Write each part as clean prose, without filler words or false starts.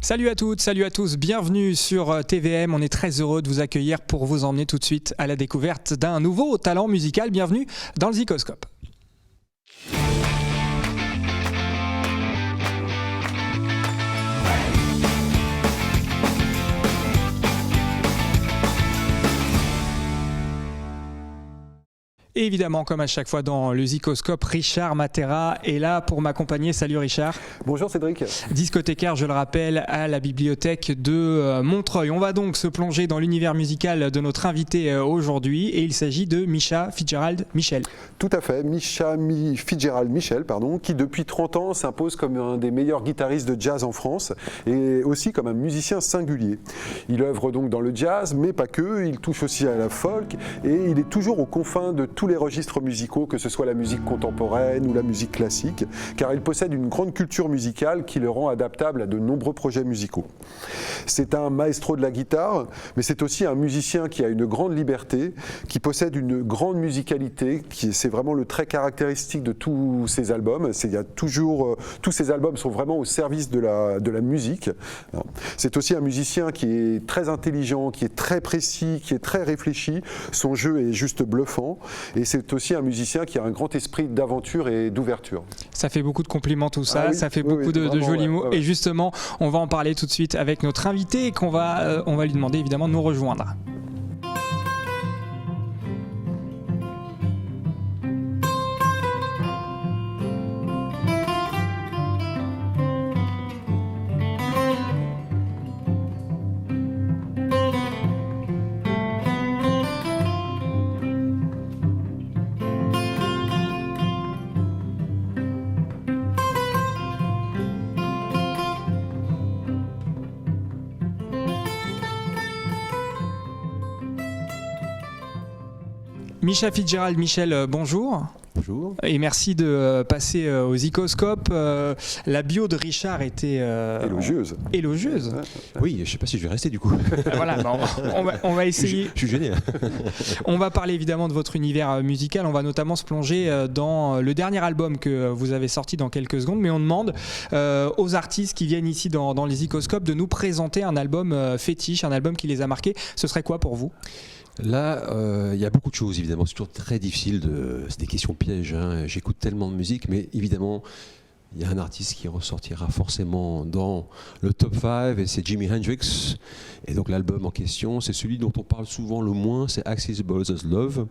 Salut à toutes, salut à tous, bienvenue sur TVM. On est très heureux de vous accueillir pour vous emmener tout de suite à la découverte d'un nouveau talent musical. Bienvenue dans le Zikoscope. Et évidemment, comme à chaque fois dans le Zikoscope, Richard Matera est là pour m'accompagner. Salut Richard. Bonjour Cédric. Discothécaire, je le rappelle, à la bibliothèque de Montreuil. On va donc se plonger dans l'univers musical de notre invité aujourd'hui et il s'agit de Misha Fitzgerald Michel. Tout à fait, Misha Fitzgerald Michel, qui depuis 30 ans s'impose comme un des meilleurs guitaristes de jazz en France et aussi comme un musicien singulier. Il œuvre donc dans le jazz, mais pas que, il touche aussi à la folk et il est toujours aux confins de tous les registres musicaux, que ce soit la musique contemporaine ou la musique classique, car il possède une grande culture musicale qui le rend adaptable à de nombreux projets musicaux. C'est un maestro de la guitare, mais c'est aussi un musicien qui a une grande liberté, qui possède une grande musicalité, c'est vraiment le trait caractéristique de tous ses albums. Tous ses albums sont vraiment au service de la musique. C'est aussi un musicien qui est très intelligent, qui est très précis, qui est très réfléchi. Son jeu est juste bluffant. Et c'est aussi un musicien qui a un grand esprit d'aventure et d'ouverture. Ça fait beaucoup de compliments tout ça, ça fait beaucoup de jolis mots. Et justement, on va en parler tout de suite avec notre invité qu'on va, on va lui demander évidemment de nous rejoindre. Misha Fitzgerald Michel, bonjour. Bonjour. Et merci de passer au Zikoscope. La bio de Richard était élogieuse. Élogieuse. Oui, je ne sais pas si je vais rester du coup. Voilà, on va essayer. Je suis gêné. On va parler évidemment de votre univers musical. On va notamment se plonger dans le dernier album que vous avez sorti dans quelques secondes. Mais on demande aux artistes qui viennent ici dans les Zikoscopes de nous présenter un album fétiche, un album qui les a marqués. Ce serait quoi pour vous ? Là, il y a beaucoup de choses, évidemment. C'est toujours très difficile. C'est des questions pièges. Hein. J'écoute tellement de musique, mais évidemment, il y a un artiste qui ressortira forcément dans le top 5 et c'est Jimi Hendrix. Et donc l'album en question, c'est celui dont on parle souvent le moins, c'est Accessible as Love.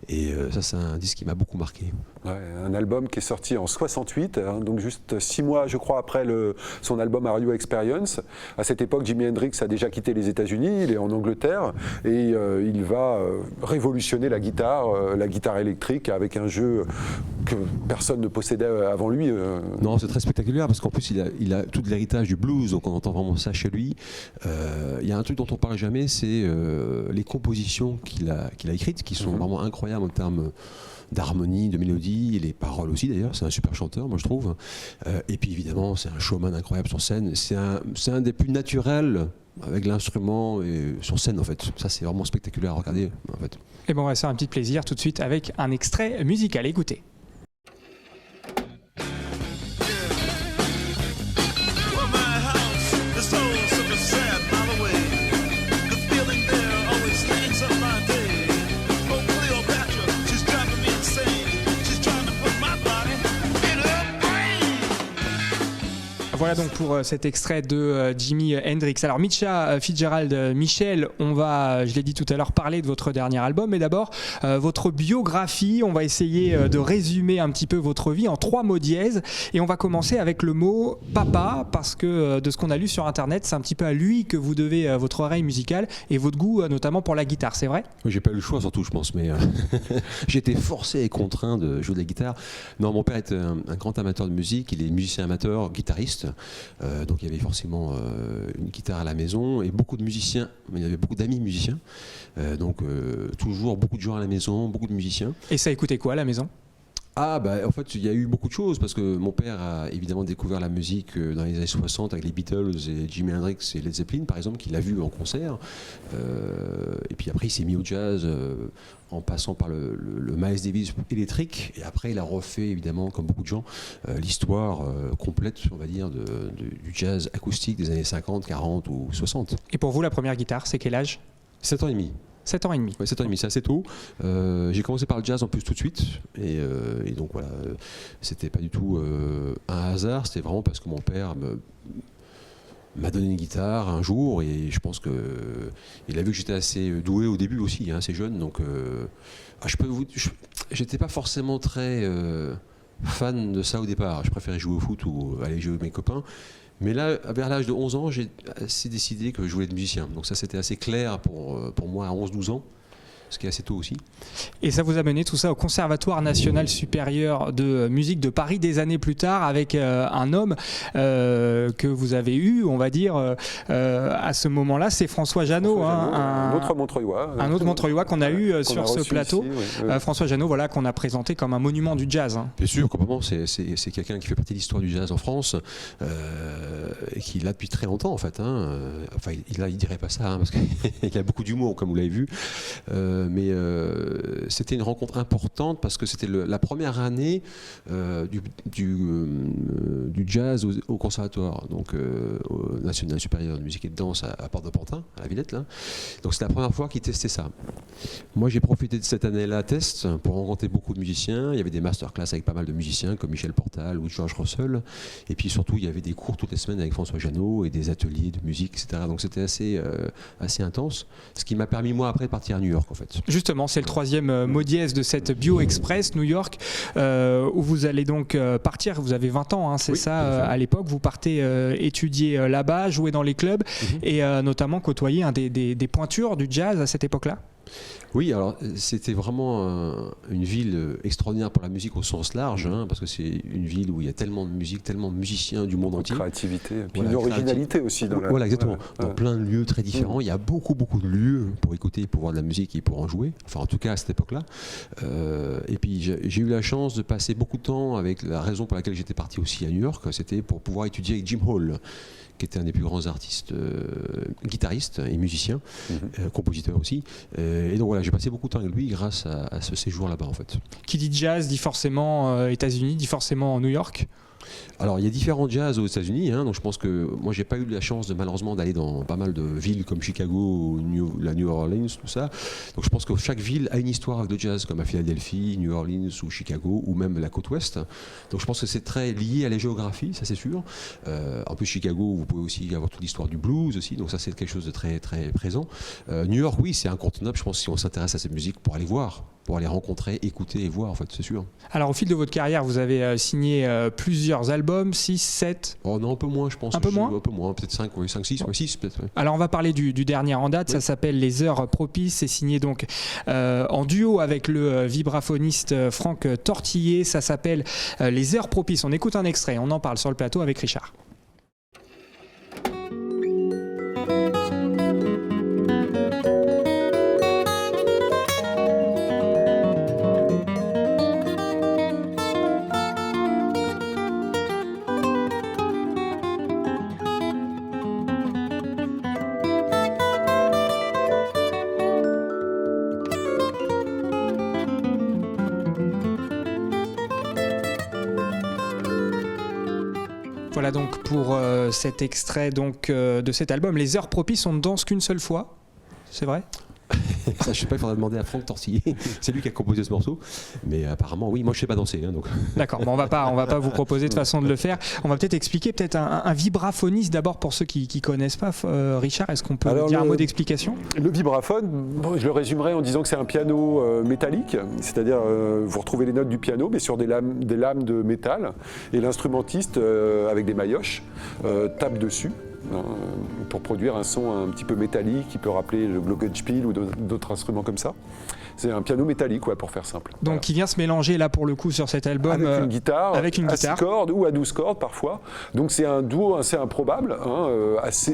Et ça, c'est un disque qui m'a beaucoup marqué. Ouais, un album qui est sorti en 68, hein, donc juste 6 mois, je crois, après son album Are You Experience. À cette époque, Jimi Hendrix a déjà quitté les États-Unis, il est en Angleterre et il va révolutionner la guitare électrique avec un jeu que personne ne possédait avant lui. Non, c'est très spectaculaire parce qu'en plus, il a tout l'héritage du blues, donc on entend vraiment ça chez lui. Il y a un truc dont on ne parle jamais, c'est les compositions qu'il a écrites, qui sont vraiment incroyables en termes d'harmonie, de mélodie, et les paroles aussi d'ailleurs. C'est un super chanteur, moi je trouve. Et puis évidemment, c'est un showman incroyable sur scène. C'est un des plus naturels avec l'instrument et sur scène en fait. Ça, c'est vraiment spectaculaire à regarder en fait. Et bon, on va se faire un petit plaisir tout de suite avec un extrait musical. Écoutez. Voilà donc pour cet extrait de Jimi Hendrix. Alors Misha Fitzgerald Michel, on va, je l'ai dit tout à l'heure, parler de votre dernier album. Mais d'abord, votre biographie, on va essayer de résumer un petit peu votre vie en 3 mots dièses. Et on va commencer avec le mot papa, parce que de ce qu'on a lu sur Internet, c'est un petit peu à lui que vous devez votre oreille musicale et votre goût notamment pour la guitare, c'est vrai ? J'ai pas eu le choix surtout, je pense, mais j'ai été forcé et contraint de jouer de la guitare. Non, mon père était un grand amateur de musique, il est musicien amateur, guitariste. Donc il y avait forcément une guitare à la maison et beaucoup de musiciens, mais il y avait beaucoup d'amis musiciens, donc toujours beaucoup de gens à la maison, beaucoup de musiciens. Et ça écoutait quoi à la maison ? En fait, il y a eu beaucoup de choses parce que mon père a évidemment découvert la musique dans les années 60 avec les Beatles et Jimi Hendrix et Led Zeppelin, par exemple, qu'il a vu en concert. Et puis après, il s'est mis au jazz en passant par le Miles Davis électrique. Et après, il a refait, évidemment, comme beaucoup de gens, l'histoire complète, on va dire, du jazz acoustique des années 50, 40 ou 60. Et pour vous, la première guitare, c'est quel âge? 7 ans et demi. 7 ans et demi. Ouais, 7 ans et demi, c'est assez tôt. J'ai commencé par le jazz en plus tout de suite. Et donc voilà, c'était pas du tout un hasard, c'était vraiment parce que mon père m'a donné une guitare un jour et je pense qu'il a vu que j'étais assez doué au début aussi, assez jeune. Donc j'étais pas forcément très fan de ça au départ. Je préférais jouer au foot ou aller jouer avec mes copains. Mais là, vers l'âge de 11 ans, j'ai assez décidé que je voulais être musicien. Donc ça, c'était assez clair pour moi à 11-12 ans, ce qui est assez tôt aussi. Et ça vous a mené tout ça au Conservatoire national supérieur de musique de Paris des années plus tard avec un homme que vous avez eu, on va dire, à ce moment-là, c'est François Janot. Un autre Montreuillois. Un autre Montreuillois qu'on a eu sur ce plateau. Ici, oui. François Janot, voilà, qu'on a présenté comme un monument du jazz. Bien sûr, complètement. C'est quelqu'un qui fait partie de l'histoire du jazz en France et qui l'a depuis très longtemps en fait. Enfin, il dirait pas ça parce qu'il a beaucoup d'humour, comme vous l'avez vu. Mais c'était une rencontre importante parce que c'était la première année du jazz au conservatoire, donc au National Supérieur de Musique et de Danse à Port-de-Pantin, à la Villette. Là. Donc c'était la première fois qu'ils testaient ça. Moi j'ai profité de cette année-là test pour rencontrer beaucoup de musiciens. Il y avait des masterclass avec pas mal de musiciens comme Michel Portal ou George Russell. Et puis surtout il y avait des cours toutes les semaines avec François Janot et des ateliers de musique, etc. Donc c'était assez intense. Ce qui m'a permis moi après de partir à New York en fait. Justement, c'est le troisième mot dièse de cette Bio Express New York, où vous allez donc partir. Vous avez 20 ans, c'est ça, à l'époque. Vous partez étudier là-bas, jouer dans les clubs et notamment côtoyer des pointures du jazz à cette époque-là. Oui, alors c'était vraiment une ville extraordinaire pour la musique au sens large, parce que c'est une ville où il y a tellement de musique, tellement de musiciens du monde entier. Créativité, puis une originalité aussi. Voilà, exactement. Dans plein de lieux très différents. Il y a beaucoup de lieux pour écouter, pour voir de la musique et pour en jouer. Enfin, en tout cas, à cette époque-là. Et puis, j'ai eu la chance de passer beaucoup de temps avec la raison pour laquelle j'étais parti aussi à New York. C'était pour pouvoir étudier avec Jim Hall, qui était un des plus grands artistes, guitaristes et musiciens, compositeurs aussi. Et donc voilà, j'ai passé beaucoup de temps avec lui grâce à ce séjour là-bas en fait. Qui dit jazz dit forcément États-Unis, dit forcément New York. Alors il y a différents jazz aux États-Unis, donc je pense que moi j'ai pas eu la chance malheureusement d'aller dans pas mal de villes comme Chicago, la New Orleans, tout ça. Donc je pense que chaque ville a une histoire de jazz, comme à Philadelphie, New Orleans ou Chicago ou même la côte ouest. Donc je pense que c'est très lié à la géographie, ça c'est sûr. En plus Chicago, vous pouvez aussi avoir toute l'histoire du blues aussi, donc ça c'est quelque chose de très très présent. New York, oui, c'est incontournable. Je pense si on s'intéresse à cette musique pour aller voir, pour aller rencontrer, écouter et voir, en fait, c'est sûr. Alors, au fil de votre carrière, vous avez signé plusieurs albums, 6, 7 Oh non, un peu moins, je pense. Un peu moins, peut-être 5, 6, 6 peut-être. Ouais. Alors, on va parler du dernier en date, ça s'appelle Les Heures Propices, c'est signé donc en duo avec le vibraphoniste Franck Tortillé, ça s'appelle Les Heures Propices. On écoute un extrait, on en parle sur le plateau avec Richard. Voilà donc pour cet extrait donc, de cet album. Les Heures Propices, on ne danse qu'une seule fois, c'est vrai ? Ça, je sais pas, il faudra demander à Franck Tortillé. C'est lui qui a composé ce morceau. Mais apparemment, oui, moi je sais pas danser. Donc. D'accord, bon, on va pas vous proposer de façon de le faire. On va peut-être expliquer un vibraphoniste d'abord pour ceux qui connaissent pas. Richard, est-ce qu'on peut dire un mot d'explication ? Le vibraphone, je le résumerai en disant que c'est un piano métallique, c'est-à-dire vous retrouvez les notes du piano mais sur des lames de métal et l'instrumentiste avec des maillotches tape dessus. pour produire un son un petit peu métallique qui peut rappeler le glockenspiel ou d'autres instruments comme ça. C'est un piano métallique, pour faire simple. Donc voilà. qui vient se mélanger là pour le coup sur cet album avec une guitare, à 6 cordes ou à 12 cordes parfois. Donc c'est un duo assez improbable,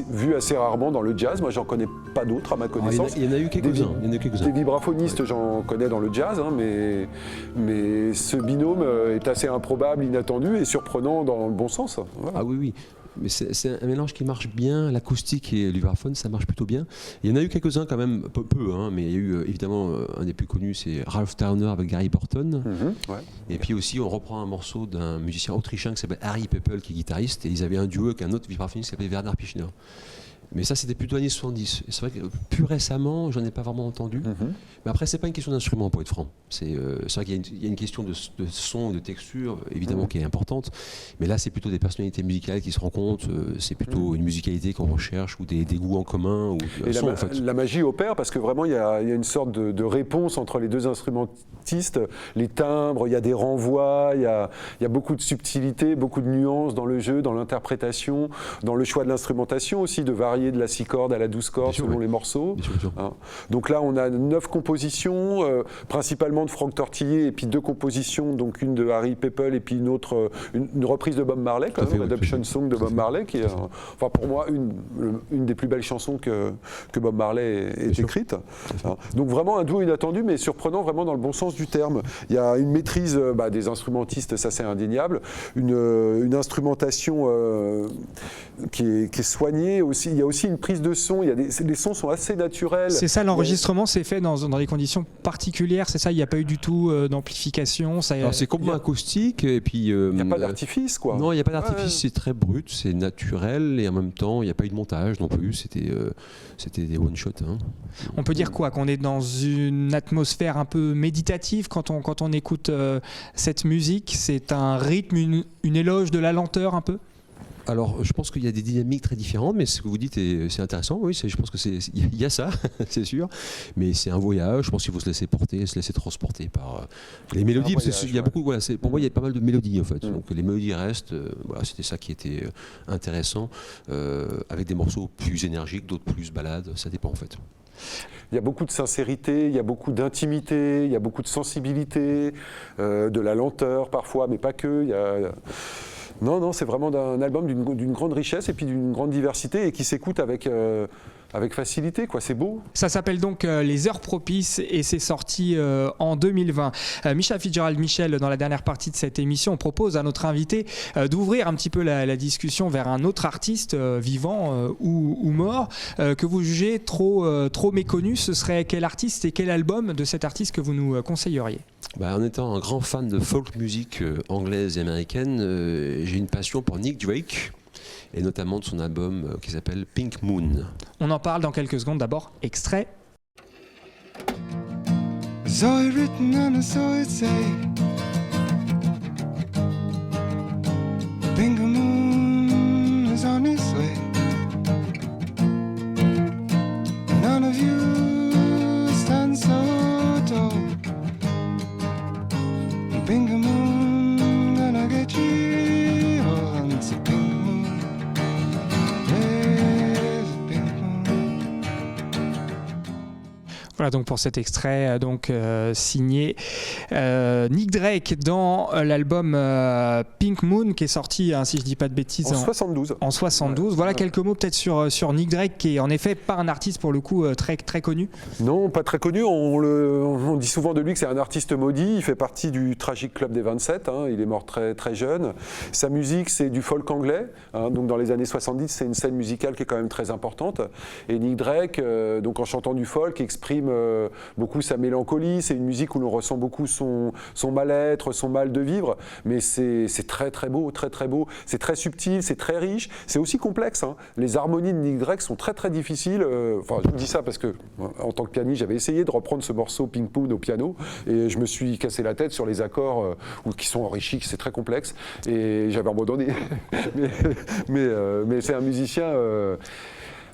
vu assez rarement dans le jazz. Moi j'en connais pas d'autres à ma connaissance. Il y en a eu quelques-uns. Des vibraphonistes, j'en connais dans le jazz, mais ce binôme est assez improbable, inattendu et surprenant dans le bon sens. Voilà. Ah oui. Mais c'est un mélange qui marche bien, l'acoustique et le vibraphone, ça marche plutôt bien. Il y en a eu quelques-uns quand même, peu mais il y a eu évidemment un des plus connus, c'est Ralph Towner avec Gary Burton. Et puis aussi, on reprend un morceau d'un musicien autrichien qui s'appelle Harry Peppel, qui est guitariste, et ils avaient un duo avec un autre vibraphoniste qui s'appelait Werner Pichner. Mais ça, c'était plutôt années 70. Et c'est vrai que plus récemment, j'en ai pas vraiment entendu. Mais après, c'est pas une question d'instrument, pour être franc. C'est vrai qu'il y a une question de son, de texture, évidemment, qui est importante. Mais là, c'est plutôt des personnalités musicales qui se rencontrent. C'est plutôt une musicalité qu'on recherche ou des goûts en commun. Ou et son, en fait. La magie opère parce que vraiment, il y a une sorte de réponse entre les deux instrumentistes. Les timbres, il y a des renvois, il y a beaucoup de subtilité, beaucoup de nuances dans le jeu, dans l'interprétation, dans le choix de l'instrumentation aussi, de varier de la 6 cordes à la 12 cordes selon les morceaux. Donc là, on a 9 compositions, principalement de Franck Tortillé, et puis 2 compositions, donc une de Harry Peppel et puis une autre, une reprise de Bob Marley, quand même, l'Adoption Song de Bob Marley, qui est, pour moi, une des plus belles chansons que Bob Marley ait écrite. Donc vraiment un duo inattendu, mais surprenant vraiment dans le bon sens du terme. Il y a une maîtrise des instrumentistes, ça c'est indéniable, une instrumentation qui est soignée aussi. Il y a aussi une prise de son, les sons sont assez naturels. C'est ça, l'enregistrement s'est fait dans des conditions particulières, c'est ça, il n'y a pas eu du tout d'amplification. C'est complètement acoustique, et puis... il n'y a pas d'artifice, quoi. Non, il n'y a pas d'artifice, c'est très brut, c'est naturel, et en même temps, il n'y a pas eu de montage non plus, c'était des one-shots. On peut dire quoi? Qu'on est dans une atmosphère un peu méditative quand on écoute cette musique? C'est un rythme, une éloge de la lenteur un peu? Alors, je pense qu'il y a des dynamiques très différentes, mais ce que vous dites, c'est intéressant. Oui, je pense qu'il y a ça, c'est sûr. Mais c'est un voyage. Je pense qu'il faut se laisser porter, se laisser transporter par les mélodies. Il y a beaucoup. Voilà, pour moi, il y a pas mal de mélodies en fait. Donc les mélodies restent. Voilà, c'était ça qui était intéressant, avec des morceaux plus énergiques, d'autres plus balades. Ça dépend en fait. Il y a beaucoup de sincérité, il y a beaucoup d'intimité, il y a beaucoup de sensibilité, de la lenteur parfois, mais pas que. Non, c'est vraiment un album d'une grande richesse et puis d'une grande diversité et qui s'écoute avec facilité, quoi. C'est beau. Ça s'appelle donc Les Heures Propices et c'est sorti en 2020. Misha Fitzgerald Michel, dans la dernière partie de cette émission, on propose à notre invité d'ouvrir un petit peu la discussion vers un autre artiste vivant ou mort que vous jugez trop méconnu. Ce serait quel artiste et quel album de cet artiste que vous nous conseilleriez? En étant un grand fan de folk music anglaise et américaine, j'ai une passion pour Nick Drake, et notamment de son album qui s'appelle Pink Moon. On en parle dans quelques secondes. D'abord, extrait. So it written and so it say, Pink Moon is on its way. None of you stand so tall. Pink Moon gonna get you on the pink moon. There's a pink moon. Voilà donc pour cet extrait signé Nick Drake dans l'album Pink Moon qui est sorti, si je dis pas de bêtises, en 72. En 72. Voilà quelques mots peut-être sur Nick Drake qui est en effet pas un artiste pour le coup très connu. Non, pas très connu. On dit souvent de lui que c'est un artiste maudit. Il fait partie du Tragic Club des 27. Il est mort très très jeune. Sa musique, c'est du folk anglais. Donc dans les années 70, c'est une scène musicale qui est quand même très importante. Et Nick Drake, donc en chantant du folk, exprime beaucoup sa mélancolie. C'est une musique où l'on ressent beaucoup son mal-être, son mal de vivre. Mais c'est très très beau, très très beau. C'est très subtil, c'est très riche. C'est aussi complexe. Les harmonies de Nick Drake sont très très difficiles. Je dis ça parce que en tant que pianiste, j'avais essayé de reprendre ce morceau Pink Moon au piano et je me suis cassé la tête sur les accords qui sont enrichis, c'est très complexe et j'avais abandonné. mais c'est un musicien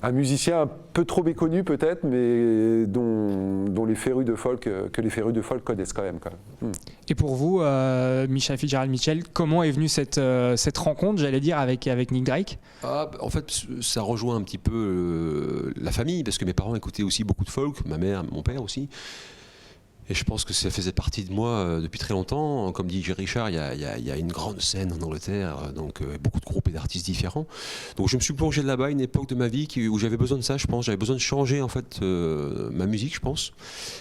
Un musicien un peu trop méconnu peut-être, mais dont les férus de folk, que les férus de folk connaissent quand même. Et pour vous, Misha Fitzgerald Mitchell, comment est venue cette rencontre, j'allais dire, avec Nick Drake? En fait, ça rejoint un petit peu la famille, parce que mes parents écoutaient aussi beaucoup de folk, ma mère, mon père aussi. Et je pense que ça faisait partie de moi depuis très longtemps. Comme dit Richard, il y a une grande scène en Angleterre, donc beaucoup de groupes et d'artistes différents. Donc je me suis plongé là-bas à une époque de ma vie où j'avais besoin de ça, je pense. J'avais besoin de changer en fait ma musique, je pense.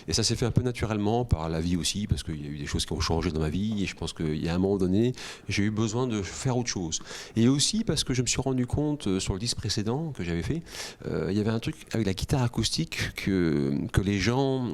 Et ça s'est fait un peu naturellement par la vie aussi, parce qu'il y a eu des choses qui ont changé dans ma vie. Et je pense qu'il y a un moment donné, j'ai eu besoin de faire autre chose. Et aussi parce que je me suis rendu compte sur le disque précédent que j'avais fait, il y avait un truc avec la guitare acoustique que les gens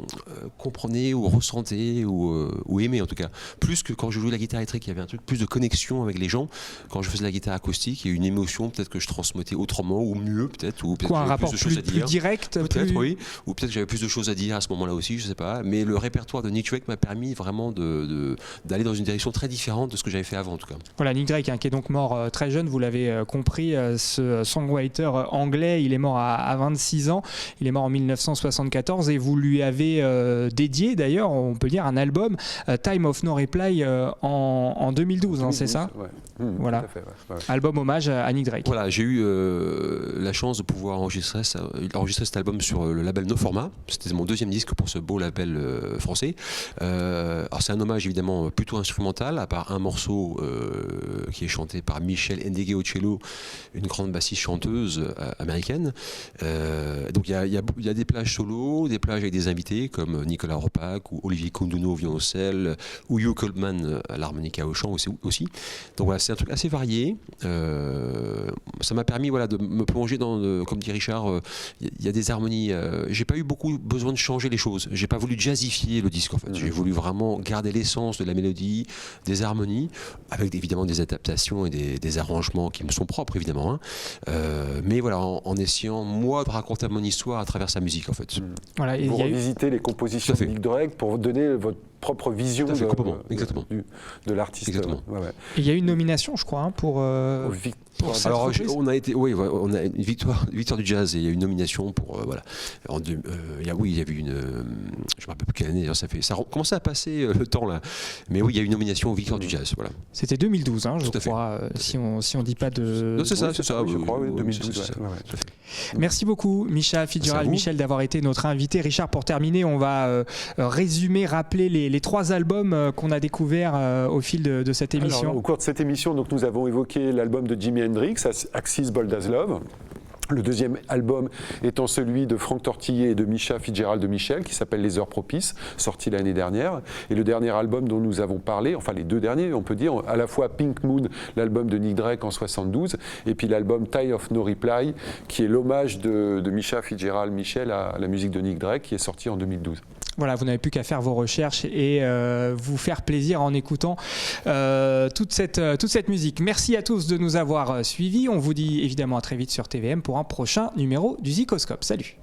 comprenaient ou ressentaient ou aimaient en tout cas. Plus que quand je jouais la guitare électrique, il y avait un truc plus de connexion avec les gens. Quand je faisais la guitare acoustique, il y a une émotion peut-être que je transmettais autrement ou mieux peut-être. Ou peut-être un rapport plus direct peut-être, plus... oui. Ou peut-être que j'avais plus de choses à dire à ce moment-là aussi, je sais pas. Mais le répertoire de Nick Drake m'a permis vraiment d'aller dans une direction très différente de ce que j'avais fait avant en tout cas. Voilà, Nick Drake, qui est donc mort très jeune, vous l'avez compris, ce songwriter anglais, il est mort à 26 ans, il est mort en 1974 et vous lui avez dédié d'ailleurs, on peut dire, un album, Time of No Reply, en 2012, hein, c'est ça? Ouais. Voilà. Tout à fait, ouais. Album hommage à Nick Drake. Voilà, j'ai eu la chance de pouvoir enregistrer cet album sur le label No Format. C'était mon deuxième disque pour ce beau label français. Alors c'est un hommage évidemment plutôt instrumental, à part un morceau qui est chanté par Michelle Ndegeocello au cello, une grande bassiste chanteuse américaine. Donc il y a des plages solo, des plages avec des invités comme Nicolas Ropac ou Olivier Konduno au violoncelle ou Hugh Coldman à l'harmonica au chant aussi. Donc voilà, c'est un truc assez varié. Ça m'a permis de me plonger dans, comme dit Richard, il y a des harmonies. J'ai pas eu beaucoup besoin de changer les choses. J'ai pas voulu jazzifier le disque en fait. J'ai voulu vraiment garder l'essence de la mélodie, des harmonies, avec évidemment des adaptations et des arrangements qui me sont propres évidemment. Mais voilà, en essayant moi de raconter mon histoire à travers sa musique en fait. Voilà, Vous revisitez les compositions de Nick Drake pour donner votre propre vision de l'artiste. Exactement. Et il y a eu une nomination, je crois, pour cette alors reprise. on a une victoire du jazz et il y a une nomination pour il y avait une je me rappelle plus quelle année, ça commençait à passer le temps là, mais oui il y a une nomination aux victoires du jazz, voilà. C'était 2012, hein, je Tout à crois, si on dit pas de... Non, c'est ça, je crois, 2012. Merci beaucoup Misha Fitzgerald Mitchell d'avoir été notre invité. Richard, pour terminer, on va rappeler les trois albums qu'on a découverts au fil de cette émission. Alors, au cours de cette émission, donc, nous avons évoqué l'album de Jimi Hendrix, Axis Bold as Love. Le deuxième album étant celui de Frank Tortillé et de Misha Fitzgerald de Mitchell, qui s'appelle Les Heures Propices, sorti l'année dernière. Et le dernier album dont nous avons parlé, enfin les deux derniers, on peut dire, à la fois Pink Moon, l'album de Nick Drake en 72, et puis l'album Time of No Reply, qui est l'hommage de Misha Fitzgerald Mitchell à la musique de Nick Drake, qui est sorti en 2012. Voilà, vous n'avez plus qu'à faire vos recherches et vous faire plaisir en écoutant toute cette musique. Merci à tous de nous avoir suivis. On vous dit évidemment à très vite sur TVM pour un prochain numéro du Zikoscope. Salut!